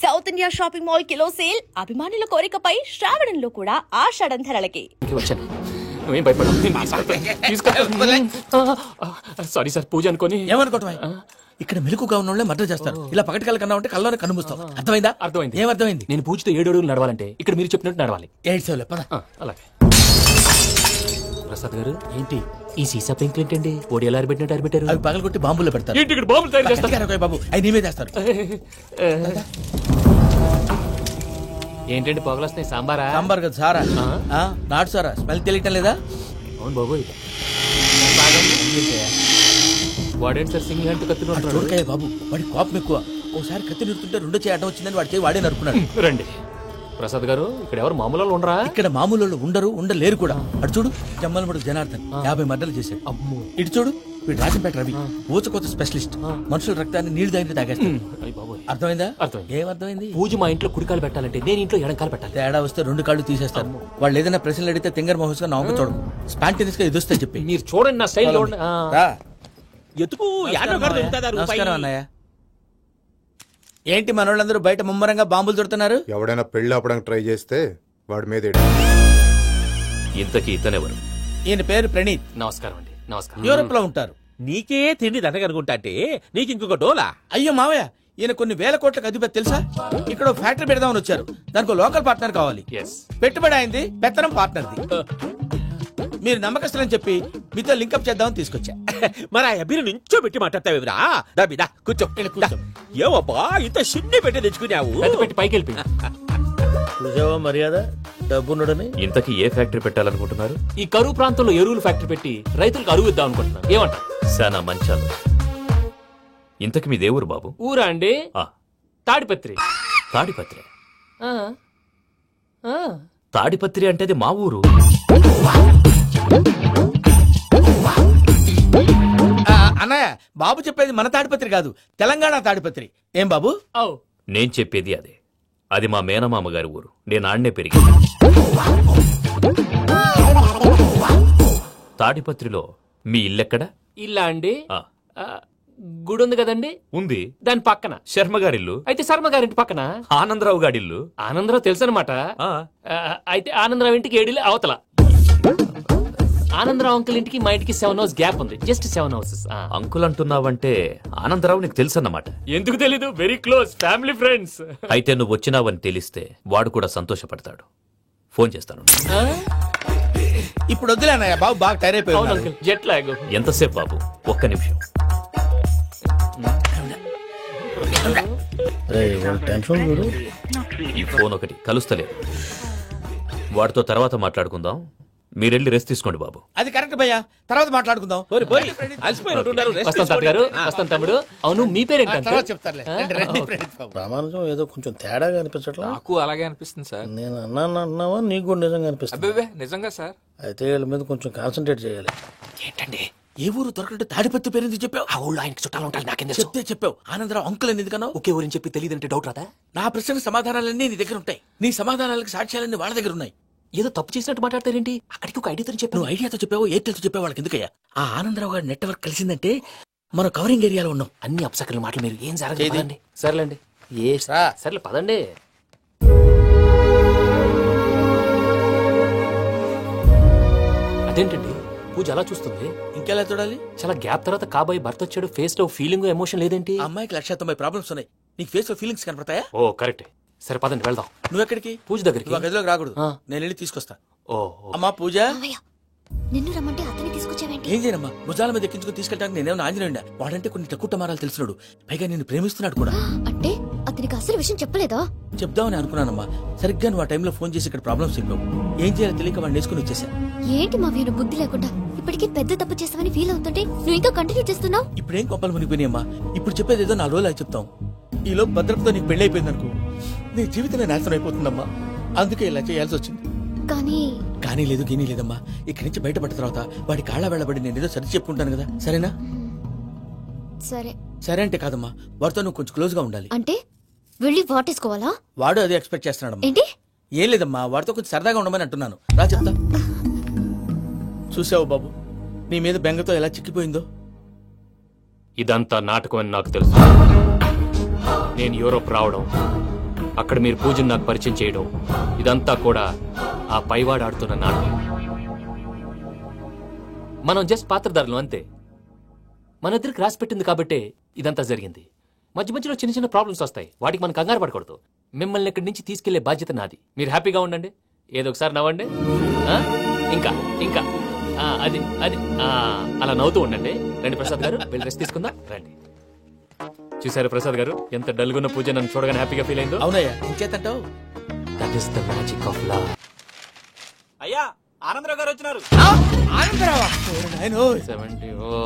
South India shopping mall kilo sale అభిమానుల కోరికపై శ్రావణంలో కూడా ఆషాఢం ధరలకి. Sorry sir, పూజ అనుకోని. ఏమనుకోవటం? ఇక్కడ మెలుకుగా ఉన్న వాళ్ళే మర్డర్ చేస్తారు. ఇలా పకటి కళ్ళ కన్నా ఉంటే కళ్ళలోనే కనుమూస్తావు. అర్థమైందా? అర్థమైంది. ఏమర్థమైంది? నేను పూజతో 7 అడుగులు నడవాలంటే ఇక్కడ మీరు చెప్పినట్టు నడవాలి. 8 సేవలే పద. అలాగే. ప్రసాద్ గారు, ఏంటి ఈ సీసా పెంకులు ఏంటండి? పొడి ఎలా అరబెట్టినట్టు అరబెట్టారు? అవి పగలగొట్టి బాంబులో పెడతారు. ఏంటి ఇక్కడ బాంబులు తయారు చేస్తారు? బాబు అవి నీవే చేస్తారు. ఏంటండి పొగలొస్తున్నాయి? సాంబారా? సాంబార్ కదా సారా. నాటు సారా. స్మెల్ తెలియటం లేదా? అవును బాబోయ్. వాడేంటి సార్ సింగిల్ హ్యాండ్ కత్తి చూడకాయ బాబు, వాడి కోపం ఎక్కువ. ఓసారి కత్తి నిరుతుంటే రెండో చేయి అడ్డం వచ్చిందని వాడి చేయి వాడే నరుకున్నాడు. రండి ప్రసాద్ గారు, ఇక్కడ ఎవరు మామూలు ఉండరా? ఇక్కడ మామూలు ఉండరు, ఉండలేరు కూడా. అటు చూడు, జమ్మలమడు జనార్దన్ 50 మర్డర్లు చేశాడు. అమ్మో. ఇటు చూడు, వీడు రాజంపేట రవి ఊచకోత స్పెషలిస్ట్. మనుషుల రక్తాన్ని నీళ్లు దగ్గర తాగేస్తాడు. అర్థమైందా? ఏమర్థమైంది? పూజ మా ఇంట్లో కుడికాలు పెట్టాలంటే నేను ఇంట్లో ఎడంకాలు పెట్టాలి. తేడా వస్తే 2 కాళ్ళు తీసేస్తారు. వాళ్ళు ఏదైనా ప్రశ్నలు అడిగితే తింగర్ మహోస్ గా నవ్వు చూడకు. స్పాంటినియస్ గా ఎదుస్తా చెప్పి. మీరు చూడండి నా స్టైల్. ఎందుకు? నమస్కారం అన్నయ్య. ఏంటి మనోళ్ళందరూ బయట ముమ్మరంగా బాంబులు దొరుకుతున్నారు? ఎవడైనా పెళ్లి ఆపడానికి ట్రై చేస్తే వాడి మీద. ఇంతకీ ఇతనెవరు? ఈయన పేరు ప్రణీత్. నమస్కారం అండి. నమస్కారం. యూరోప్ లో ఉంటారు. నీకే తిండి దండగనుకుంటా అంటే నీకు ఇంకొక డోలా? అయ్యో మావయ్య, ఈయన కొన్ని వేల కోట్లకు అధిపతి తెలుసా? ఇక్కడ ఫ్యాక్టరీ పెడదామని వచ్చారు. దానికి లోకల్ పార్ట్నర్ కావాలి. పెట్టుబడి అయింది, పెత్తనం పార్ట్నర్ది. మీరు నమ్మకస్తులని చెప్పి మీతో లింకప్ చేద్దామని తీసుకొచ్చా. మరి ఆ అబ్బిని నుంచో పెట్టి మాట్లాడతావేమిరా? దాబిదా కూర్చో. ఏవబ్బా ఇంత సిన్ని పెట్టి తెచ్చుకున్నావు? పెట్టి పైకి వెళ్ళి చూసావా మర్యాద డబ్బున్నడని. ఇంతకీ ఏ ఫ్యాక్టరీ పెట్టాలనుకుంటున్నారు? ఈ కరువు ప్రాంతంలో ఎరువులు ఫ్యాక్టరీ పెట్టి రైతులకు అరువు ఇద్దాం అనుకుంటున్నాను. ఏమంటారు? సానా మంచాలు. ఇంతకి మీ దేవురు బాబు? ఊరా అండి? తాడిపత్రి. తాడిపత్రి? తాడిపత్రి అంటే అది మా ఊరు. అన్నయ్య, బాబు చెప్పేది మన తాడిపత్రి కాదు, తెలంగాణ తాడిపత్రి. ఏం బాబు? నేను చెప్పేది అదే. అది మా మేనమామ గారి ఊరు. నేను ఆడనే పెరిగింది. తాడిపత్రిలో మీ ఇల్లెక్కడ? ఇల్లా అండి? గుడి ఉంది కదండి? ఉంది. దాని పక్కన శర్మ గారిల్లు. అయితే శర్మ గారింటి పక్కన ఆనందరావు గారిల్లు. ఆనందరావు తెలుసు అనమాట. అయితే ఆనందరావు ఇంటికి 7 అవతల. ఆనందరావు అంకుల్ ఇంటికి మా ఇంటికి 7 houses గ్యాప్ ఉంది. Just 7 houses. అంకుల్ అంటున్నావంటే ఆనందరావు నీకు తెలుసు అన్నమాట. ఎందుకు తెలీదు? Very close family friends. అయితే నువ్వు వచ్చినావని తెలిస్తే వాడు కూడా సంతోషపడతాడు. ఫోన్ చేస్తాను. ఇప్పుడు వద్దులే అన్నయ్య, బాబు బాగా టైర్ అయిపోయాడు. Jet lag. ఎంతసేపు బాబు? ఒక్క నిమిషం. ఈ ఫోన్ ఒకటి కలుస్తలేదు. వాడితో తర్వాత మాట్లాడుకుందాం. మీరెళ్ళి రెస్ట్ తీసుకోండి బాబు. అది కరెక్ట్ భయ్యా, తర్వాత మాట్లాడుకుందాం. వస్తాను తమ్ముడు. అవును, మీ పేరేంటి? చెప్తారులే. ప్రామాణికం ఏదో కొంచెం తేడాగా అనిపించట్లా? నాకు అలాగే అనిపిస్తుంది సార్. నేను అన్నావా నీకు కూడా నిజంగా అనిపిస్తుంది? నిజంగా సార్. అయితే వీళ్ళ మీద కొంచెం కాన్సన్ట్రేట్ చేయాలి. ఏంటండి ఏ ఊరు దొరకట్టు తాడిపత్రి పేరు ఎందుకు చెప్పావు? ఆ ఊళ్ళో ఆయనకి చుట్టాలు ఉంటారు. నాకేం చెప్తే చెప్పావు. ఆనందరావు అంకుల్ అని ఎందుకన్నావు? ఒకే ఊరిని చెప్పి తెలియదంటే డౌట్ రాదా? నా ప్రశ్న సమాధానాలన్నీ నీ దగ్గర ఉంటాయి. నీ సమాధానాలకు సాక్ష్యాలన్నీ వాళ్ళ దగ్గర ఉన్నాయి. ఏదో తప్పు చేసినట్టు మాట్లాడతారేంటి? అక్కడికి ఒక ఐడియాతో చెప్పావు. నువ్వు ఐడియాతో చెప్పావు, ఎయిర్టెల్తో చెప్పావు, వాళ్ళకి ఎందుకయ్యా? ఆ ఆనందరావు గారి నెట్వర్క్ కలిసిందంటే మనం కవరింగ్ ఏరియాలో ఉన్నాం. అన్ని అప్సకల మాటలు మీరు ఏం జరగదండి. సర్లేండి. సర్లే పదండి. అదేంటండి పూజ అలా చూస్తుంది? ఇంకెలా చూడాలి? చాలా గ్యాప్ తర్వాత కాబోయే భర్త వచ్చాడు. ఫేస్ లో ఫీలింగ్ ఎమోషన్ లేదేంటి? అమ్మాయికి 190 ప్రాబ్లమ్స్ ఉన్నాయి. నీకు ఫేస్ లో ఫీలింగ్స్ కనపడతాయా? ఓ కరెక్ట్. సరే పదండి వెళ్దాం. నువ్వెక్కడికి? పూజ దగ్గరికి. గదిలోకి రాకూడదు, నేను వెళ్ళి తీసుకొస్తా. ఓ అమ్మా పూజ. నిన్ను రమ్మంటే అతన్ని తీసుకొచ్చావేంటి? ఏం చేయనమ్మా, భుజాల మీద ఎక్కించుకుని తీసుకెళ్ళడానికి నేనేమన్నా ఆంజనేయుడా? వాడంటే కొన్ని తక్కువ టమారాలు తెలిసినాడు, పైగా నేను ప్రేమిస్తున్నాడు కూడా. అంటే అతనికి అసలు విషయం చెప్పలేదా? చెప్దామని అనుకున్నానమ్మా. సరిగ్గా నువ్వు ఆ టైంలో ఫోన్ చేసి ఇక్కడ ప్రాబ్లమ్స్ చెప్పావు. ఏం చేయాలో తెలియక వాడిని వేసుకుని వచ్చేసా. ఏంటి మా వీరు బుద్ధి లేకుండా ఇప్పటికీ పెద్ద తప్పు చేస్తామని ఫీల్ అవుతుంటే నువ్వు ఇంకా కంటిన్యూ చేస్తున్నావు? ఇప్పుడేం కొప్పలు మునిగిపోయినాయమ్మా. ఇప్పుడు చెప్పేది ఏదో 4 రోజులు అది చెప్తాం. ఈలో భద్రతతో నీకు పెళ్లి అయిపోయింది అనుకో, నీ జీవితమే నాశనం అయిపోతుందమ్మా. అందుకే ఇలా చేయాల్సి వచ్చింది. కానీ లేదు గీనీ లేదమ్మా. ఇక్కడి నుంచి బయటపడ్డ తర్వాత వాడి కాళ్ళ వెళ్ళబడి నేను ఏదో సరి చెప్పుకుంటాను కదా, సరేనా? సరే అంటే కాదమ్మా, వాడితో నువ్వు కొంచెం క్లోజ్ గా ఉండాలి. అంటే వెళ్ళి వాటేసుకోవాలా? వాడు అదే ఎక్స్పెక్ట్ చేస్తున్నాడమ్మా. ఏంటి? ఏం లేదమ్మా, వాడితో కొంచెం సరదాగా ఉండమని అంటున్నాను. రా చెప్తా. చూసావు బాబు, నీ మీద బెంగతో ఎలా చిక్కిపోయిందో. ఇదంతా నాటకం అని నాకు తెలుసు. నేను యూరోప్ రావడం, అక్కడ మీరు పూజను నాకు పరిచయం చేయడం, ఇదంతా కూడా ఆ పైవాడు ఆడుతున్న నాటకం. మనం జస్ట్ పాత్రధారులు అంతే. మన ఇద్దరికి రాసి పెట్టింది కాబట్టే ఇదంతా జరిగింది. మధ్య మధ్యలో చిన్న చిన్న ప్రాబ్లమ్స్ వస్తాయి, వాటికి మనం కంగారు పడకూడదు. మిమ్మల్ని ఇక్కడి నుంచి తీసుకెళ్లే బాధ్యత నాది. మీరు హ్యాపీగా ఉండండి, ఏదో ఒకసారి నవ్వండి. ఇంకా ఇంకా అది అది అలా నవ్వుతూ ఉండండి. రండి ప్రసాద్ గారు, వెళ్ళి రెస్ట్ తీసుకుందాం రండి. చూసారు ప్రసాద్ గారు, ఎంత డల్గున్న పూజ నన్ను చూడగానే హ్యాపీగా ఫీల్ అయిందో. అవునయ్యా, ఇంకేతంటావు? That is the magic of love. అయ్యా ఆనందరావు గారు వచ్చినారు.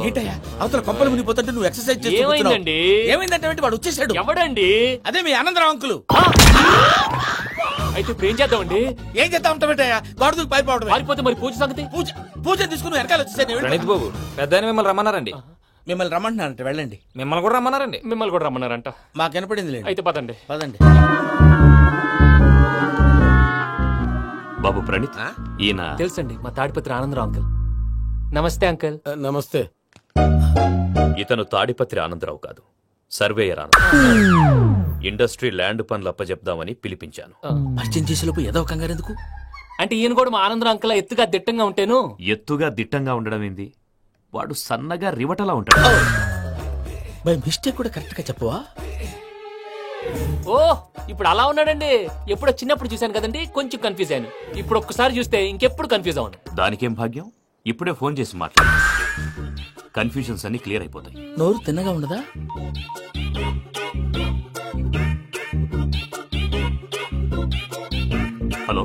ఏంటయ్యా అవతల కొంపలు మునిగిపోతుంటే నువ్వు ఎక్సర్సైజ్ చేస్తూ ఏమైందండి? ఏమైందంటే వాడు వచ్చేసాడు. ఎవడండి? అదే మీ ఆనందరావు అంకులు. అయితే ఇప్పుడు ఏం చేద్దామండి? ఏం చేస్తా ఉంటావేటయ్యా, వాడు పైపోవడం. పారిపోతే మరి పూజ సంగతి? పూజ తీసుకుని వెనకాల వచ్చేసాడు. ప్రణీత్ బాబు, పెద్ద మిమ్మల్ని రమ్మన్నారండి. మిమ్మల్ని రమ్మంటున్నారంట, వెళ్ళండి. మిమ్మల్ని కూడా రమ్మన్నారండి. మిమ్మల్ని కూడా రమ్మన్నారంట. మాకు వినపడింది. అయితే పదండి. పదండి. బాబు ప్రణీత్, ఈయన తెలుసండి, మా తాడిపత్రి ఆనందరావు అంకుల్. నమస్తే అంకుల్. నమస్తే. ఇతను తాడిపత్రి ఆనందరావు కాదు, సర్వేయర్ ఆనందరావు. ఇండస్ట్రీ ల్యాండ్ పనులు అప్పజెప్దామని పిలిపించాను. పరిచయం చేసేలోపు ఏదో కంగారు ఎందుకు? అంటే ఈయన కూడా మా ఆనందరావు అంకుల్ ఎత్తుగా దిట్టంగా ఉంటేను. ఎత్తుగా దిట్టంగా ఉండడం ఏంది, వాడు సన్నగా రివటలా ఉంటాడు. బై మిస్టేక్ కూడా కరెక్ట్ గా చెప్పవా? ఓ, ఇప్పుడు అలా ఉన్నాడండి. ఎప్పుడో చిన్నప్పుడు చూశాను కదండి, కొంచెం కన్ఫ్యూజ్ అయ్యాను. ఇప్పుడు ఒక్కసారి చూస్తే ఇంకెప్పుడు కన్ఫ్యూజ్ అవును. దానికేం భాగ్యం, ఇప్పుడే ఫోన్ చేసి మాట్లాడు, కన్ఫ్యూజన్స్ అన్ని క్లియర్ అయిపోతాయి. నోరు తిన్నగా ఉండదా? హలో,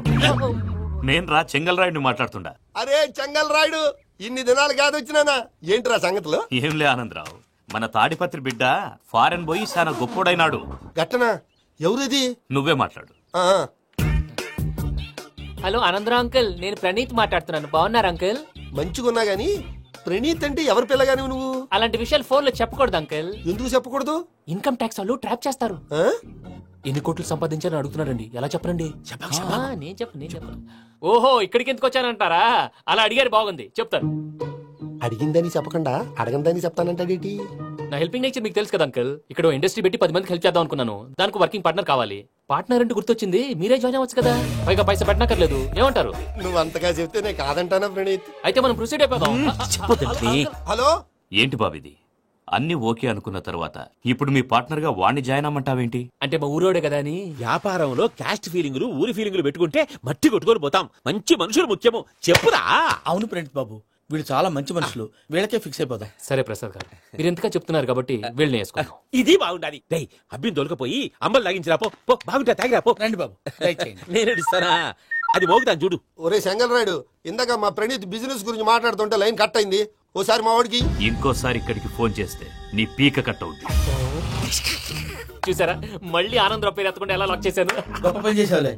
నేను రా చెంగల్ రాయుడిని మాట్లాడుతుండా. అరే చెంగల్ రాయుడు, ఇన్ని దినాలు కాదు వచ్చినానా? ఏంట్రా సంగతులు? ఏంలే ఆనందరావు, మన తాడిపత్రి బిడ్డ ఫారెన్ పోయి చాలా గొప్పోడైనాడు. గట్టనా? ఎవరిది? నువ్వే మాట్లాడు. హలో ఆనందరావు అంకుల్, నేను ప్రణీత్ మాట్లాడుతున్నాను. బాగున్నారు అంకుల్? మంచిగున్నా గాని ప్రణీత్ అంటే ఎవరి పిల్లగాని నువ్వు? అలాంటి విషయాలు ఫోన్ లో చెప్పకూడదు అంకుల్. ఎందుకు చెప్పకూడదు? ఇన్కమ్ ట్యాక్స్ వాళ్ళు ట్రాప్ చేస్తారు. ఎన్ని కోట్లు సంపాదించాలని అడుగుతున్నారండి, ఎలా చెప్పరండి? నేను చెప్పను. ఓహో, ఇక్కడికి ఎందుకు వచ్చానంటారా? అలా అడిగారు, బాగుంది, చెప్తాను. అడిగిందని చెప్పకుండా అడగందని చెప్తానంటాడేటి? నా హెల్పింగ్ నేచర్ మీకు తెలుసు కదా అంకుల్. ఇక్కడ ఇండస్ట్రీ పెట్టి 10 మందికి హెల్ప్ చేద్దాం అనుకున్నాను. దానికి వర్కింగ్ పార్ట్నర్ కావాలి. పార్ట్నర్ అంటే గుర్తొచ్చింది, మీరే జాయిన్ అవ్వచ్చు కదా, పైగా పైసా పెట్టనక్కర్లేదు. ఏమంటారు? నువ్వు అంతగా చెప్తే నేను కాదంటానా ప్రణీత్? అయితే మనం ప్రొసీడ్ అయిపోదాం. హలో, ఏంటి బాబిది, అన్ని ఓకే అనుకున్న తర్వాత ఇప్పుడు మీ పార్ట్నర్ గా వాణ్ణి జాయిన్ అమ్మంటావేంటి? అంటే మా ఊరోడే కదా అని. వ్యాపారంలో క్యాస్ట్ ఫీలింగులు, ఊరి ఫీలింగులు పెట్టుకుంటే మట్టి కొట్టుకొని పోతాం. మంచి మనుషులు ముఖ్యము. చెప్పురా. అవును ప్రణీత్ బాబు, వీళ్ళు చాలా మంచి మనుషులు, వీళ్ళకే ఫిక్స్ అయిపోదాం. సరే ప్రసాద్ గారు, మీరు ఎంతగా చెప్తున్నారు కాబట్టి వీళ్ళని వేసుకుందాం. ఇది బాగుండాలి. డై అబ్బిని దొలకపోయి అమ్మలు లాగించిరా పో. బాగుంటా, తాగిరా పో. రండి బాబు, నేను ఇస్తానా? అది మోగుతాను చూడు. ఒరే చెంగల్ రాయుడు, ఇందాక మా ప్రణీత్ బిజినెస్ గురించి మాట్లాడుతుంటే లైన్ కట్ అయింది. ఓసారి మా వాడికి ఇంకోసారి ఇక్కడికి ఫోన్ చేస్తే నీ పీక కట్ అవుద్ది. చూసారా, మళ్ళీ ఆనందరావు పేరు ఎత్తకుండా ఎలా లాక్ చేశాను. గొప్ప పని చేసేవాళ్ళే.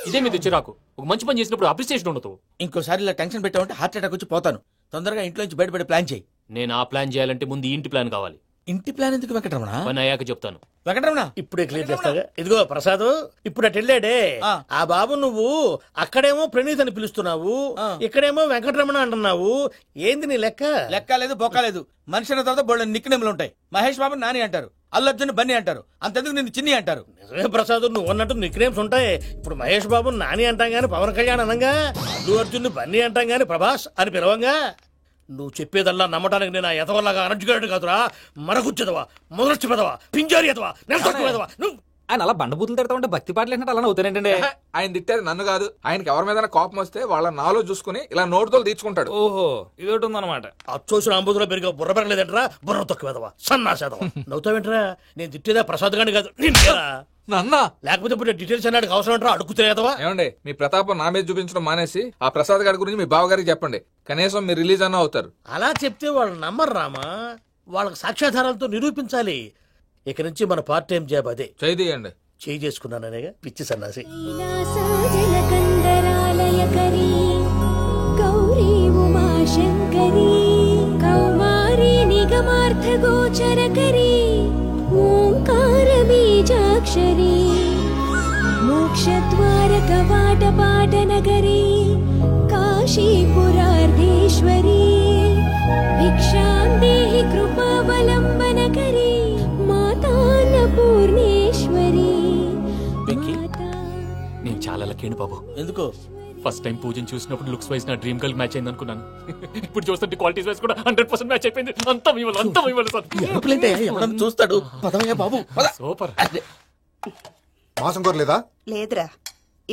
ఇదే మీద చిరాకు. ఒక మంచి పని చేసినప్పుడు అప్రిసియేషన్ ఉండదు. ఇంకోసారి ఇలా టెన్షన్ పెట్టామంటే హార్ట్ అటాక్ వచ్చి పోతాను. తొందరగా ఇంట్లో నుంచి బయటపడే ప్లాన్ చేయి. నేను ఆ ప్లాన్ చేయాలంటే ముందు ఇంటి ప్లాన్ కావాలి. ఇంటి ప్లాన్ ఎందుకు వెంకటరమణ? పని అయ్యాక చెప్తాను. వెంకటరమణ ఇప్పుడే క్లియర్ చేస్తాగా. ఇదిగో ప్రసాద్, ఇప్పుడు అటు వెళ్ళాడే ఆ బాబు, నువ్వు అక్కడేమో ప్రణీత్ అని పిలుస్తున్నావు, ఇక్కడేమో వెంకటరమణ అంటున్నావు. ఏంది నీ లెక్క? లెక్క లేదు, బొక్క లేదు. మనిషి అన్న తర్వాత బోళ్ళ నిక్నెములు ఉంటాయి. మహేష్ బాబు నాని అంటారు, అల్లు అర్జున్ బన్నీ అంటారు, అంతెందుకు నిన్ను చిన్ని అంటారు. నిజమే ప్రసాద్, నువ్వు అన్నట్టు నిక్నేమ్స్ ఉంటాయి. ఇప్పుడు మహేష్ బాబు నాని అంటాం గాని పవన్ కళ్యాణ్ అనంగా, అల్లు అర్జున్ బన్నీ అంటాం గాని ప్రభాస్ అని పిలవంగా. నువ్వు చెప్పేదల్లా నమ్మటానికి నేను ఎతవల్లాగా అనర్జుకేటెడ్ కాదురా. మరగుచ్చదవా, మొదలచ్చి పెదవా, పింజారి ఎదవా, నెలసొక్కుదవా. నువ్వు ఆయన అలా బండబూతులు తిడతా ఉంటే భక్తి పాటలు ఏంటంటే అలా అవుతానంటే. ఆయన తిట్టేది నన్ను కాదు, ఆయనకి ఎవరి మీద కోపం వస్తే వాళ్ళ నాలో చూసుకుని ఇలా నోటుతో తీర్చుకుంటాడు. ఓహో, ఇదొకటి ఉందన్నమాట. అచ్చోసిన అంబుధులో పెరిగే బుర్ర పెరగలేదంటరా, బుర్ర తొక్కువేదవా, సన్నాసేదవా. నవ్వుతావేంట్రా? నేను తిట్టేదా ప్రసాద్ గాని కాదు, నిన్నేరా. నన్నా? లేకపోతే ఇప్పుడు డీటెయిల్స్ అన్నాడు అవసరం అంటారా? అడుగుతాయేదవా. ఏమండి, మీ ప్రతాపం నా మీద చూపించడం మానేసి ఆ ప్రసాద్ గారి గురించి మీ బావగారికి చెప్పండి. కనీసం మీరు రిలీజ్ అన్న అవుతారు. అలా చెప్తే వాళ్ళు నమ్మరు రామా. వాళ్ళకి సాక్ష్యాధారాలతో నిరూపించాలి. ఇక నుంచి మన పార్ట్ టైం జాబ్ అదే. చేయండి. చేయి చేసుకున్నాననేగా పిచ్చి సన్నాసి. గౌరీ ఉమాశంకరీ కౌమారీ నిగమార్థగోచరకరీ ఓంకార బీజాక్షరీ మోక్షద్వార కవాట పాటనగరీ కాశీపురార్ధేశ్వరీ భిక్షాం దేహి కృపావలంబనకరీ మాతాన్నపూర్ణేశ్వరీ. చాలా లక్కీ బాబు. ఎందుకో? ఫస్ట్ టైం పూజను చూసినప్పుడు లుక్స్ వైజ్ నా డ్రీమ్ గర్ల్ మ్యాచ్ అయింది అనుకున్నాను. ఇప్పుడు చూస్తుంటే క్వాలిటీస్ వైజ్ కూడా 100% మ్యాచ్ అయిపోయింది. అంతా ఇవ్వాలి సార్. చూస్తాడు. బాబు సూపర్. మాసం కోరలేదా? లేదురా,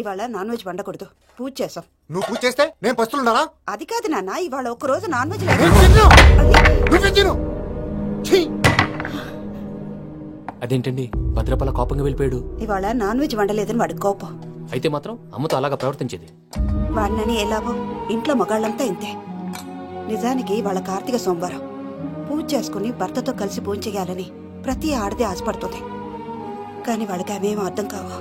ఇవాళ నాన్ వెజ్ వండకూడదు, పూజ చేసాం. నువ్వు పూజ చేస్తే నేను పస్తులున్నారా? అది కాదు నాన్న, ఇవాళ ఒక్క రోజు నాన్ వెజ్ అదేంటండి భద్రపల కోపంగా వెళ్ళిపోయాడు? ఇవాళ నాన్ వెజ్ వండలేదని వాడి కోపం. అయితే మాత్రం అమ్మతో అలాగా ప్రవర్తించేది. వాడినని ఎలాగో ఇంట్లో మగాళ్ళంతా ఇంతే. నిజానికి వాళ్ళ కార్తీక సోమవారం పూజ చేసుకుని భర్తతో కలిసి పూజ చేయాలని ప్రతి ఆడది ఆశపడుతుంది. కానీ వాళ్ళకి అవేం అర్థం కావు.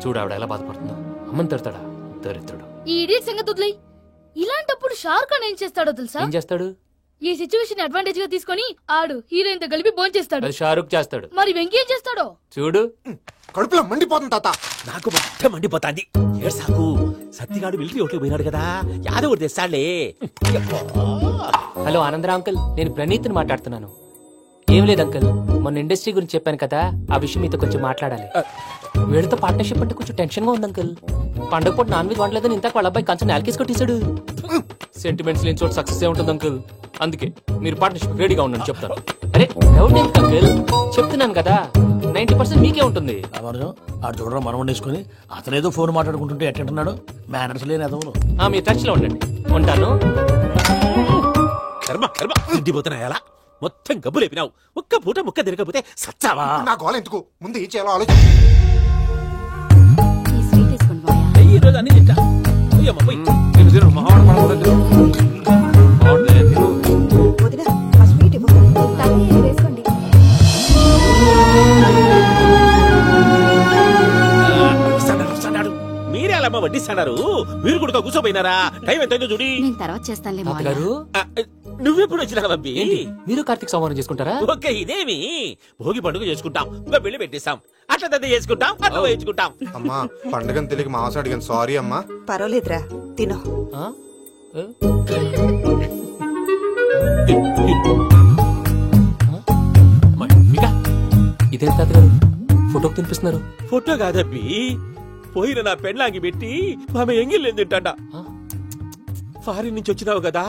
చూడు ఆవిడ ఎలా బాధపడుతుందో. అమ్మని తిడతాడా దరిద్రుడు. ఈ ఇడియట్ సంగతి వదిలేయ్. ఇలాంటప్పుడు షారుఖ్ ఖాన్ ఏం చేస్తాడో తెలుసా? ఏం చేస్తాడు? ఈ సిచ్యువేషన్ అడ్వాంటేజ్ గా తీసుకొని ఆడు హీరోయిన్ తో కలిపి బోన్ చేస్తాడు. అది షారుఖ్ చేస్తాడు. మరి వెంకీ ఏం చేస్తాడో చూడు. కడుపులో మండిపోతుంది తాత. నాకు మొత్తం మండిపోతాంది. ఏడ్సాకు, సత్తిగాడు మిలిటరీ ఒకటి పోయినాడు కదా, యాదవ్ తెస్తాడులే. హలో ఆనందరా అంకుల్, నేను ప్రణీత్ని మాట్లాడుతున్నాను. ఏం లేదు అంకుల్, మొన్న ఇండస్ట్రీ గురించి చెప్పాను కదా, ఆ విషయం మీతో కొంచెం మాట్లాడాలి. వీడితో పార్ట్నర్షిప్ అంటే కొంచెం టెన్షన్ గా ఉంది అంకుల్. పండుగ పూట నాన్ వెజ్ వండలేదని ఇంతకు వాళ్ళ అబ్బాయి కంచెం నేలకేసి కొట్టేశాడు. సెంటిమెంట్స్ లేని చోట సక్సెస్ ఏ ఉంటుంది అంకుల్. అందుకే మీరు పార్ట్నర్షిప్ రెడీగా ఉండండి చెప్తాను. అరే డౌట్ ఏంటి అంకుల్, చెప్తున్నాను కదా 90% మీకే ఉంటుంది. ఆడు చూడడం మనం వండేసుకుని అతనేదో ఫోన్ మాట్లాడుకుంటుంటే ఎట్టంటున్నాడు. మేనర్స్ లేని అదవులు. మీరు టచ్ లో ఉండండి. ఉంటాను. కర్మ కర్మ తిండిపోతున్నా ఎలా మొత్తం గబ్బు లేపినావు. ఒక్క పూట ముక్క తిరగకపోతే సచ్చావా? నా గోల ఎందుకు, ముందు ఏం చేయాలో ఆలోచన. ఈ రోజు అన్ని తింటా. మీరే అలా వడ్డిస్తాడారు, మీరు కూడా కూర్చోపోయినారా? టైం ఎంతైందో చూడి. నేను తర్వాత చేస్తానులే నువ్వెప్పుడు వచ్చినా బంబి? మీరు కార్తీక్ సంహారం చేసుకుంటారా? ఓకే, ఇదేమి భోగి పండుగ చేసుకుంటాం, పెళ్లి పెట్టేస్తాం, అట్లా దద్ద చేసుకుంటాం, అట్లా వేయించుకుంటాం. అమ్మా పండుగను తెలియక మాంసం అడిగాను, సారీ అమ్మా. పర్వాలేదురా, తిను. ఇదేం తాతగారు ఫోటోకి తినిపిస్తున్నారు? ఫోటో కాదబ్బి, పోయిన నా పెళ్ళాంగి పెట్టి ఆమె ఎంగిల్లేం తింటాడ. ఫారిన్ నుంచి వచ్చినావు కదా,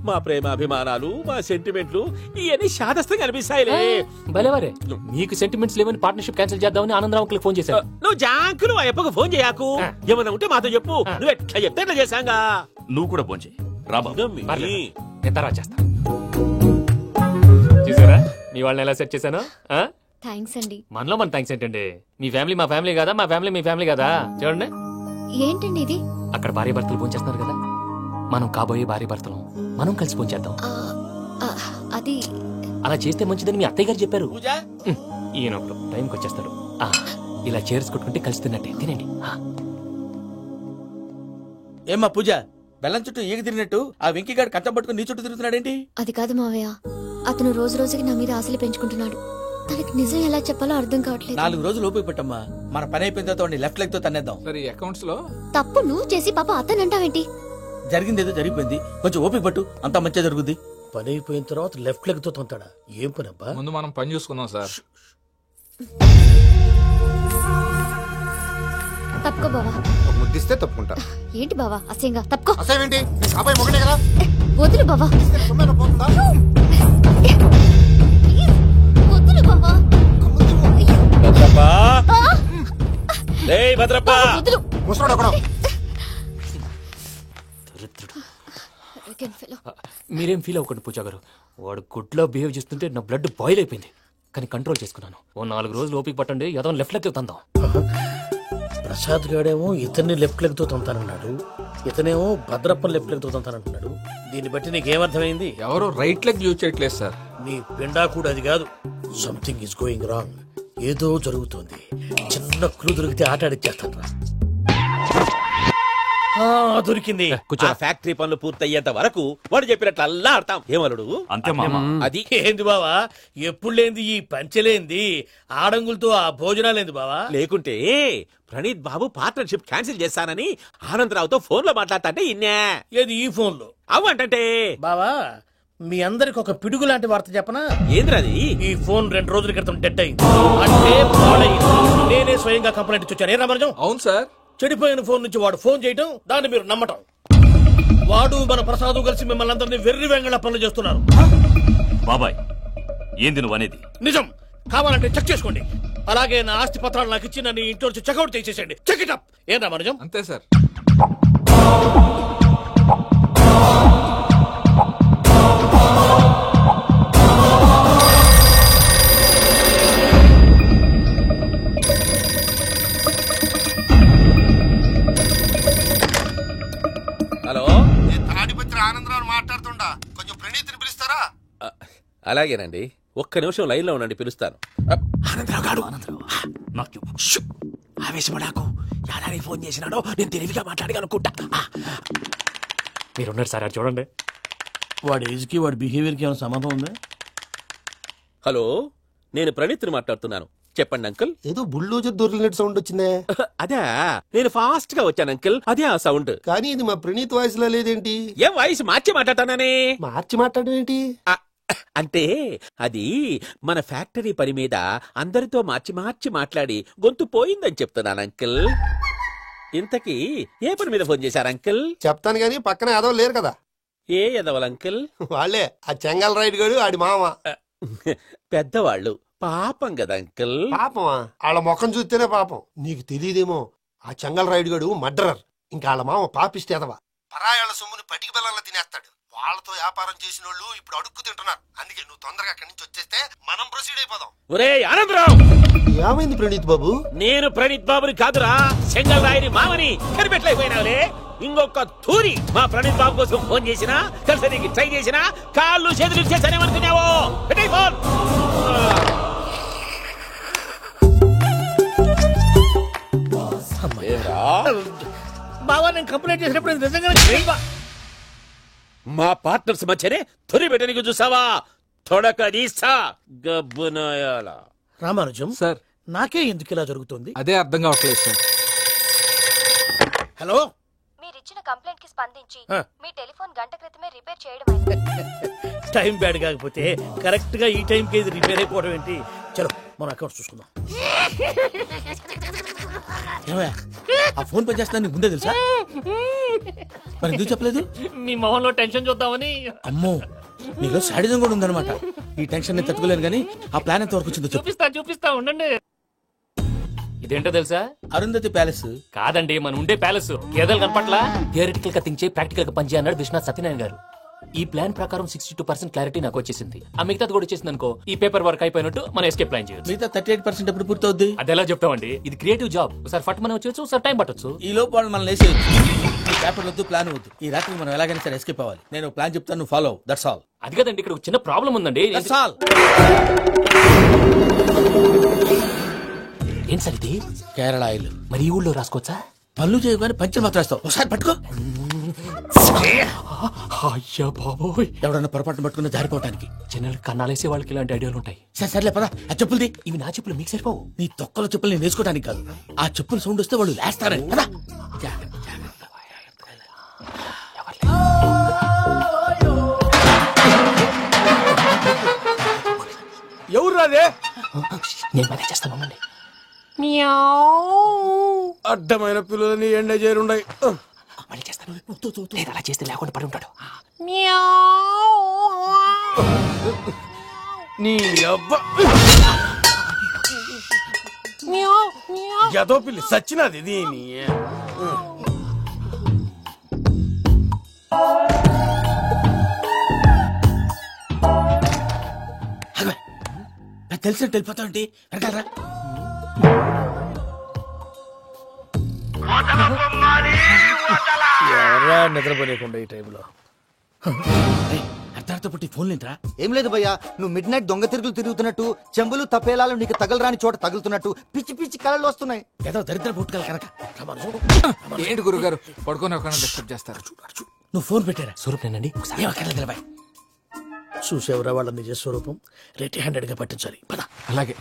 మా ప్రేమ అభిమానాలు, మా సెంటిమెంట్లు ఇవన్నీ శాదస్తంగా అనిపిస్తాయిలే. భలేవారే, మీకు సెంటిమెంట్స్ లేవని పార్ట్నర్షిప్ క్యాన్సిల్ చేద్దామని ఆనందరావుకి ఫోన్ చేశాను. నువ్వు జాంకులు ఆ ఎప్పకు ఫోన్ చేయకు. ఏమన్నా ఉంటే మాతో చెప్పు, నువ్వు ఎట్లా చెప్తే ఎట్లా చేశాంగా. నువ్వు కూడా ఫోన్ చేయి రాబా. నేను తర్వాత చేస్తా. చూసారా మీ వాళ్ళని ఎలా సెట్ చేశాను? థ్యాంక్స్ అండి. మనలో మన థ్యాంక్స్ ఏంటండి, మీ ఫ్యామిలీ మా ఫ్యామిలీ కదా, మా ఫ్యామిలీ మీ ఫ్యామిలీ కదా. చూడండి ఏంటండి ఇది? అక్కడ భార్య భర్తలు ఫోన్ చేస్తున్నారు కదా, మనం కాబోయే భార్య భర్తలు మనం కలిసి ఫోన్ చేద్దాం. అది అలా చేస్తే మంచిదని మీ అత్తయ్య గారు చెప్పారు. ఈయన ఒకడు టైంకి వచ్చేస్తాడు. ఇలా చేర్స్ కొట్టుకుంటే కలిసి తిన్నట్టే. తినండి. ఏమ్మా పూజ, బెల్లం చుట్టూ ఈగ తిరిగినట్టు ఆ వెంకీగాడు కట్టం పట్టుకుని నీ చుట్టూ తిరుగుతున్నాడేంటి? అది కాదు మావయ్య, అతను రోజు రోజుకి నా మీద ఆశలు పెంచుకుంటున్నాడు. తనకి నిజం ఎలా చెప్పాలో అర్థం కావట్లేదు. 4 రోజులు ఓపిక పట్టమ్మా, మన పని అయిపోయిన తర్వాత లెఫ్ట్ లెగ్ తో తన్నేద్దాం. సరే అకౌంట్స్ లో తప్పు నువ్వు చేసి పాప అతను అంటావేంటి? జరిగిందేదో జరిగిపోయింది, కొంచెం ఓపిక పట్టు, అంతా మంచిగా జరుగుద్ది. పని అయిపోయిన తర్వాత లెఫ్ట్ లెగ్ తో తొంతాడా? ఏం పని అబ్బా? ముందు మనం పని చూసుకుందాం సార్. తప్పుకో బావా. ముద్దిస్తే తప్పుకుంటా. ఏంటి బావా అసహ్యంగా? తప్పుకో. అసేమేంటి, అబ్బాయి మొగనే కదా. వదులు బావా. వదులు బావా. భద్రప్ప వదులు. ముసరాడు అక్కడ. మీరేం ఫీల్ అవ్వకండి పూజా గారు, వాడు గుడ్లో బిహేవ్ చేస్తుంటే నా బ్లడ్ బాయిల్ అయిపోయింది. కానీ కంట్రోల్ చేసుకున్నాను. ఓ 4 రోజులు ఓపిక పట్టండి, ఏదో లెఫ్ట్ లెగ్ తందాం. ప్రసాద్ గాడేమో ఇతన్ని లెఫ్ట్ లెగ్ తో తొంతానన్నాడు, ఇతనేమో భద్రప్పని లెఫ్ట్ లెగ్ తో తొంతానంటున్నాడు. దీన్ని బట్టి నీకేమర్థమైంది? ఎవరు రైట్ లెగ్ యూజ్ చేయట్లేదు సార్. నీ పిండా కూడా అది కాదు. Something is going wrong. ఏదో జరుగుతోంది. చిన్న క్లూ దొరికితే ఆట ఆడిచ్చేస్తాను రా. దొరికింది. ఆ ఫ్యాక్టరీ పనులు పూర్తయ్యేంత వరకు వాడు చెప్పినట్లు అల్లా ఆడతాం. ఏమలుడు అంతే మామ. అది ఏంది బావా, ఎప్పుడు లేంది ఈ పంచలేంది, ఆడంగులతో ఆ భోజనాలేంది బావా? లేకుంటే ప్రణీత్ బాబు పార్ట్నర్షిప్ క్యాన్సిల్ చేస్తానని ఆనందరావుతో ఫోన్ లో మాట్లాడతాంటే ఇన్నే. ఏది ఈ ఫోన్ లో? అవ్వంటే బావా, మీ అందరికి ఒక పిడుగు లాంటి వార్త చెప్పనా? ఏంద్రది? ఈ ఫోన్ 2 రోజుల క్రితం డెడ్ అయింది. అంటే పాడైంది. నేనే స్వయంగా కంప్లైంట్ ఇచ్చాను. ఏ రామరాజం? అవును సార్. చెడిపోయిన ఫోన్ నుంచి వాడు ఫోన్ చేయటం, దాన్ని మీరు నమ్మటం. వాడు మన ప్రసాదు కలిసి మిమ్మల్ని అందరినీ వెర్రి వెంగళ పనులు చేస్తున్నారు. బాబాయ్ ఏంది నువ్వు అనేది? నిజం. కావాలంటే చెక్ చేసుకోండి. అలాగే నా ఆస్తి పత్రాలు నాకు ఇచ్చి నన్ను ఇంట్లో నుంచి చెక్అౌట్ చేసేసండి. Check it up. ఏం రామానుజం? అంతే సార్. హలో, నేను తాడిపత్రి ఆనందరావు మాట్లాడుతుండా, కొంచెం ప్రణీతిని పిలుస్తారా? అలాగేనండి, ఒక్క నిమిషం లైన్ లో ఉండండి, పిలుస్తాను. ఆనందరావు గాడు, ఆవేశపడాకు. యాదానికి ఫోన్ చేసినాడో నేను తెలివిగా మాట్లాడగలనుకుంటా. మీరున్నారు సార్, చూడండి. వాడి ఏజ్ కి వాడి బిహేవియర్ కి ఏమైనా సంబంధం ఉందా? హలో, నేను ప్రణీత్ని మాట్లాడుతున్నాను. చెప్పండి అంకుల్. ఏదో బుల్డోజర్ దొరికినట్టు సౌండ్ వచ్చిందే. అదే, నేను ఫాస్ట్ గా వచ్చాను అంకుల్, అదే ఆ సౌండ్. కానీ ఇది మా ప్రణీత్ వాయిస్ లో లేదేంటి? ఏం వాయిస్ మార్చి మాట్లాడతానని? మార్చి మాట్లాడడం ఏంటి? అంటే అది మన ఫ్యాక్టరీ పని మీద అందరితో మార్చి మార్చి మాట్లాడి గొంతు పోయిందని చెప్తున్నాను అంకుల్. ఇంతకీ ఏ పని మీద ఫోన్ చేశారు అంకుల్? చెప్తాను గానీ పక్కన ఏదో లేరు కదా. ఏ ఎదవలు అంకుల్? వాళ్ళే, ఆ చెంగల్ రైడ్ గడు ఆడి మామ. పెద్దవాళ్ళు, పాపం కదా అంకుల్. పాపమా? వాళ్ళ ముఖం చూస్తేనే పాపం. నీకు తెలియదేమో, ఆ చెంగల్ రైడ్ గడు మర్డరర్. ఇంకా వాళ్ళ మామ పాపిస్తేదవా. పరాయాళ్ళ సొమ్ముని పటికి బెల్లంలో తినేస్తాడు. వాళ్ళతో వ్యాపారం చేసిన వాళ్ళు ఇప్పుడు అడుక్కు తింటున్నారు. అందుకే నువ్వు తొందరగా అక్కడి నుంచి వచ్చేస్తే మనం ప్రొసీడ్ అయిపోదాం. ఒరే ఆనందరావు! ఏమైంది ప్రణీత్ బాబు? నేను ప్రణీత్ బాబుని కాదురా, చెంగల్ రాయని మామని. కనిపెట్టలేకపోయినావులే. ఇంకొక తూరి మా ప్రణీత్ బాబు కోసం ఫోన్ చేసినా, కలిసి ట్రై చేసినా కాళ్ళు చేతులు ఇచ్చేసానేమనుకున్నావో. పెట్టే ఫోన్. బావా, నేను కంప్లైంట్ చేసినప్పుడు నిజంగా మా పార్ట్నర్స్ మధ్యనే తొలి పెట్టడానికి చూసావా? తొడక తీస్తా గబ్బునాయాల. రామానుజం సార్, నాకే ఎందుకు ఇలా జరుగుతుంది? అదే అర్థం కావట్లేదు సార్. హలో, మీరిచ్చిన కంప్లైంట్ కి స్పందించి మీ టెలిఫోన్ గంట క్రితమే రిపేర్ చేయడం. టైం బ్యాడ్ కాకపోతే కరెక్ట్ గా ఈ టైం కి ఇది రిపేర్ అయిపోవడం ఏంటి? చలో మన అకౌంట్ చూసుకుందాం. ఆ ఫోన్ పని చేస్తా నీకు ముందే తెలుసా? మరి ఎందుకు చెప్పలేదు? మీ మొహంలో టెన్షన్ చూద్దామని. అమ్మో, నీలో శాడిజం కూడా ఉందన్నమాట. ఈ టెన్షన్ నేను తట్టుకోలేను కానీ ఆ ప్లాన్ ఎంత వరకు వచ్చిందో చూపిస్తా ఉండండి. ఇదేంటో తెలుసా? అరుంధతి ప్యాలెస్ కాదండి, మనం ఉండే ప్యాలెస్. గేదెలు కనపట్లా? థియరిటికల్ గా థింక్ చేయి, ప్రాక్టికల్ గా పనిచేయ అన్నాడు విశ్వనాథ్ సత్యనారాయణ గారు. ఈ ప్లాన్ ప్రకారం 62% క్లారిటీ నాకు వచ్చేసింది. ఆ మిగతాది కూడా వచ్చేసింది అనుకో, ఈ పేపర్ వర్క్ అయిపోయినట్టు మనం ఎస్కేప్ ప్లాన్ చేయొచ్చు. మిగతా 38% ఎప్పుడు పూర్తవుద్ది? అది ఎలా చెప్తామండి? ఇది క్రియేటివ్ జాబ్. ఒకసారి ఫట్ మనం వచ్చేయచ్చు, ఒకసారి టైం పట్టొచ్చు. ఈ లోపు వాళ్ళు మనం లేసేయచ్చు. ఈ పేపర్ వద్దు, ప్లాన్ వద్దు. ఈ రాత్రి మనం ఎలాగైనా సరే ఎస్కేప్ అవ్వాలి. నేను ప్లాన్ చెప్తాను, నువ్వు ఫాలో. That's all. అది కదండి, ఇక్కడ ఒక చిన్న ప్రాబ్లం ఉందండి. That's all. ఏం సార్ ఇది? కేరళ ఆయిల్. మరి ఈ ఊళ్ళో రాసుకోవచ్చా? పనులు చేయగానే పంచర్ మాత్రం వేస్తావు. ఒకసారి పట్టుకో. అయ్యా బాబోయ్, ఎవడన్నా పొరపాటున పట్టుకున్న జారిపోవటానికి. జనరల్ కన్నాలేసే వాళ్ళకి ఇలాంటి ఐడియాలు ఉంటాయి. సర్లే పదా, ఆ చెప్పులది. ఇవి నా చెప్పులు, మీకు సరిపోవు. నీ తొక్కల చెప్పులు నేను వేసుకోవడానికి కాదు, ఆ చెప్పులు సౌండ్ వస్తే వాళ్ళు లేస్తారని. పదా. ఎవరు రాదే? నేను మేనేజ్ చేస్తాను. అడ్డమైన పిల్లలని ఎండ చేరుండయి. మళ్ళీ చేస్తాను. లేదు, అలా చేస్తే లేకుండా పడి ఉంటాడు. నీ అబ్బా ఎదో పిల్లి సచ్చినది దీని. తెలిసినట్టు వెళ్ళిపోతావుంటి. వెనకాలరా. ఎవరా నిద్రపోలేకుండా ఈ టైంలో? అర్ధరాత్రి పుట్టి ఫోన్ లేంట్రా? ఏం లేదు భయ్యా, నువ్వు మిడ్ నైట్ దొంగ తిరుగులు తిరుగుతున్నట్టు, చెంబులు తపేలాలు నీకు తగలరాని చోట తగులుతున్నట్టు పిచ్చి పిచ్చి కళలు వస్తున్నాయి. ఏదో దరిద్ర పుట్టుకల కనుక. ఏంటి గురుగారు పడుకొని ఒక డిస్టర్బ్ చేస్తారు? నువ్వు ఫోన్ పెట్టారా? స్వరూపేనండి. చూసేవరా వాళ్ళ నిజ స్వరూపం. రెడీ హ్యాండెడ్ గా పట్టించాలి. పద. అలాగే.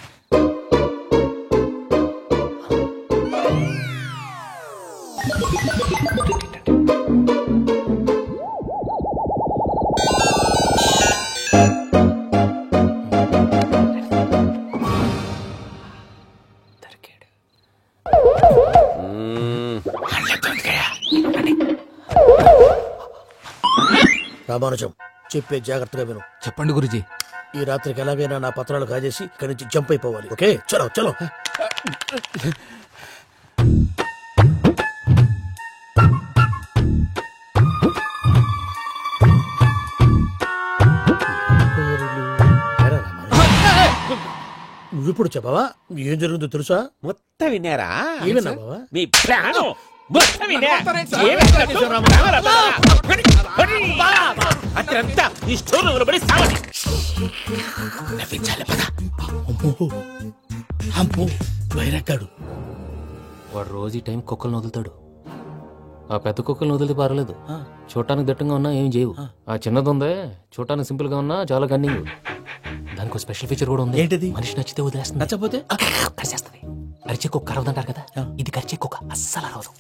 రామానుజం చెప్పే జాగ్రత్తగా విను. చెప్పండి గురుజీ. ఈ రాత్రికి ఎలాగైనా నా పత్రాలు కాజేసి ఇక్కడి నుంచి జంప్ అయిపోవాలి. ఓకే, చలో చలో. నువ్విప్పుడు చెప్పవా ఏం జరుగుతుందో తెలుసా? మొత్తం విన్నారా? ఏమన్నా బావా? మీ ప్రాణం మొత్తం విన్నా. అక్కడంతా ఈ స్టోర్ రూమ్ లో పడి సావండి. నవ్వించాలి పద. అమ్మో వైరక్కాడు. వాడు రోజు ఈ టైం కుక్కలను వదులుతాడు. ఆ పెద్ద కుక్కలను వదిలితే పర్లేదు, చూడటానికి దట్టంగా ఉన్నా ఏం చేయవు. ఆ చిన్నది ఉందే చూడటానికి సింపుల్ గా ఉన్నా చాలా గన్నింగ్. దానికి స్పెషల్ ఫీచర్ కూడా ఉంది. ఏంటిది? మనిషి నచ్చితే వదిలేస్తుంది, నచ్చపోతే కరిచేస్తుంది. అరిచే కుక్క అరవదంటారు కదా, ఇది కరిచే కుక్క అస్సలు అరవదు.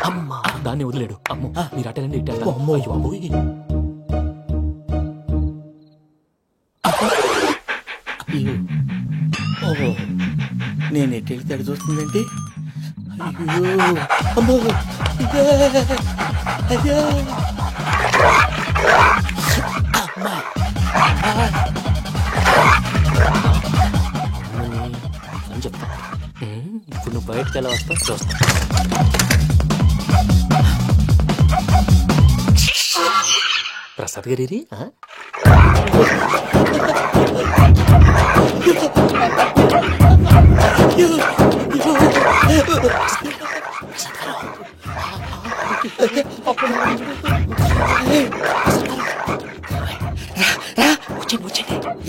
అమ్మా దాన్ని వదిలేడు. అమ్మో మీరు అటెండి ఇట్ట. అమ్మో అయ్యో అమ్మోయ్. ఓహో నేను ఎటు వెళ్తే అటు చూస్తుందంటే అయ్యో అమ్మో అయ్యో అమ్మా అని చెప్తా. ఇప్పుడు నువ్వు బయటకు ఎలా వస్తావు చూస్తా. ప్రసాద్ గారి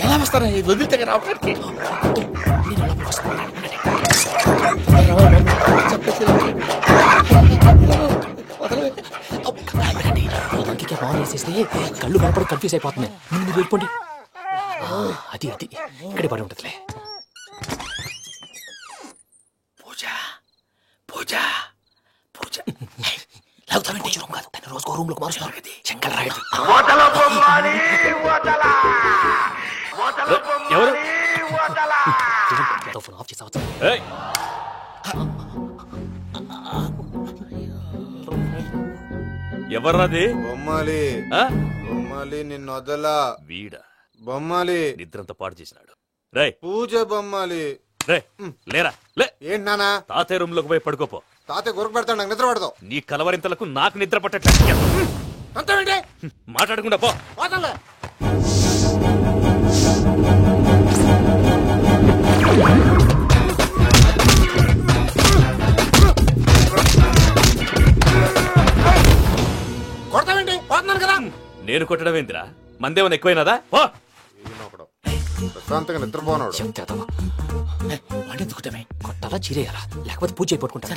ఎలా వస్తారా వదిలితే రావడానికి? కళ్ళు కనపడి కన్ఫ్యూజ్ అయిపోతున్నాయి. మీరు వెళ్ళిపోండి. అది అది ఇక్కడే పడి ఉంటుందిలే. పూజ పూజ పూజ లాగుతామంటే రూమ్ కాదు, తన రోజుకో రూమ్ లోకి మారుస్తున్నారు కదా. శంకర్ రాయుడు ఎవరు? ఫోన్ ఆఫ్ చేసావచ్చు. ఎవర్రాది? బొమ్మాలి బొమ్మాలి నిన్ను వదలా. వీడా బొమ్మాలి నిద్రంతా పాడు చేసినాడు. రే పూజ బొమ్మాలి. రే లేరా లే. ఏంటి నానా? తాతయ్య రూమ్ లోకి పోయి పడుకోపో. తాతయ్య గురకు పెడతాడు, నాకు నిద్ర పడతావు. నీ కలవరింతలకు నాకు నిద్ర పట్టట్లేదు. మాట్లాడకుండా పో. కొడతావేంటి? పోతున్నాను కదా. నేను కొట్టడం ఏంటిరా? మందేమన్నా ఎక్కువైనదా? పో. ప్రశాంతంగా నిద్రపోనాడు. వాడెందుకుంటామే? కొట్టాలా చీరేయాలా లేకపోతే పూజ అయిపోట్టుకుంటా.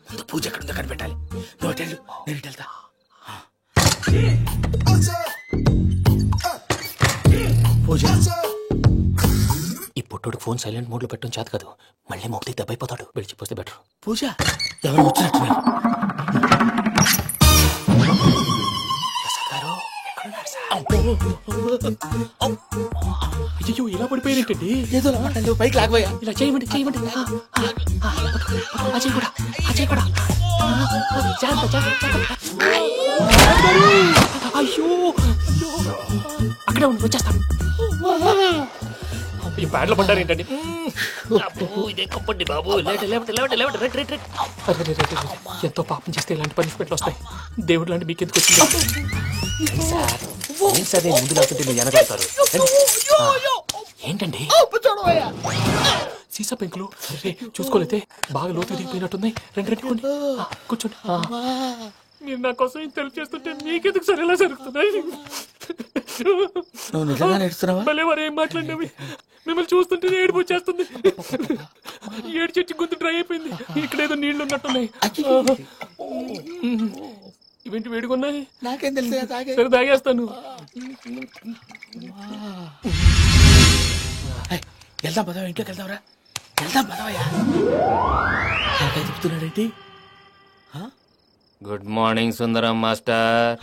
ముందు పూజ ఎక్కడ ఉందో కనిపెట్టాలి. నువ్వు వెళ్ళు, నేను ఇటు వెళ్తా. పూజ ఈ పుట్టోడు ఫోన్ సైలెంట్ మోడ్ లో పెట్టడం చేత కాదు, మళ్ళీ మొక్కి దెబ్బైపోతాడు. విడిచిపోతే బెటర్. పూజ ఎవరు వచ్చినట్టున్నారు? అయ్యో ఇలా పడిపోయినట్టండి. ఏదో పైకి లాగబోయా. ఇలా చేయమండి చేయమండి. అజయ్ కూడా అజయ్ కూడా అయ్యో అక్కడే ఉండి వచ్చేస్తాను. ఈ బ్యాడ్లో పడ్డారు ఏంటండి? ఇదే కప్పండి బాబు. ఎంతో పాపం చేస్తే ఇలాంటి పనిష్మెంట్లు వస్తాయి. దేవుడు లాంటి మీకు ఎందుకు వచ్చింది? సార్ ముందు లేకుంటే మీరు వెనకాడతారు. ఏంటండి సీసా పెంకులు చూసుకోలేతే బాగా లోతు దిగిపోయినట్టున్నాయి. రెండు రెండు కూర్చోండి. మీరు నా కోసం ఇంత హెల్ప్ చేస్తుంటే మీకెందుకు సరే ఎలా జరుగుతున్నాయి? నువ్వు నిజంగా నేర్చుతున్నావా? మళ్ళీ వారు ఏం మాట్లాడినవి మిమ్మల్ని చూస్తుంటే ఏడుపు వచ్చేస్తుంది. ఏడు చెట్టు గొంతు డ్రై అయిపోయింది. ఇక్కడేదో నీళ్లు ఉన్నట్టున్నాయి. ఇవేంటి వేడుకున్నాయి? నాకేం తెలుసు. సరే తాగేస్తాను. వెళ్దాం పదవా, ఇంట్లోకి వెళ్దాంరా. వెళ్దాం పదవయ్యా. చెప్తున్నాడేంటి? గుడ్ మార్నింగ్ సుందరం మాస్టర్.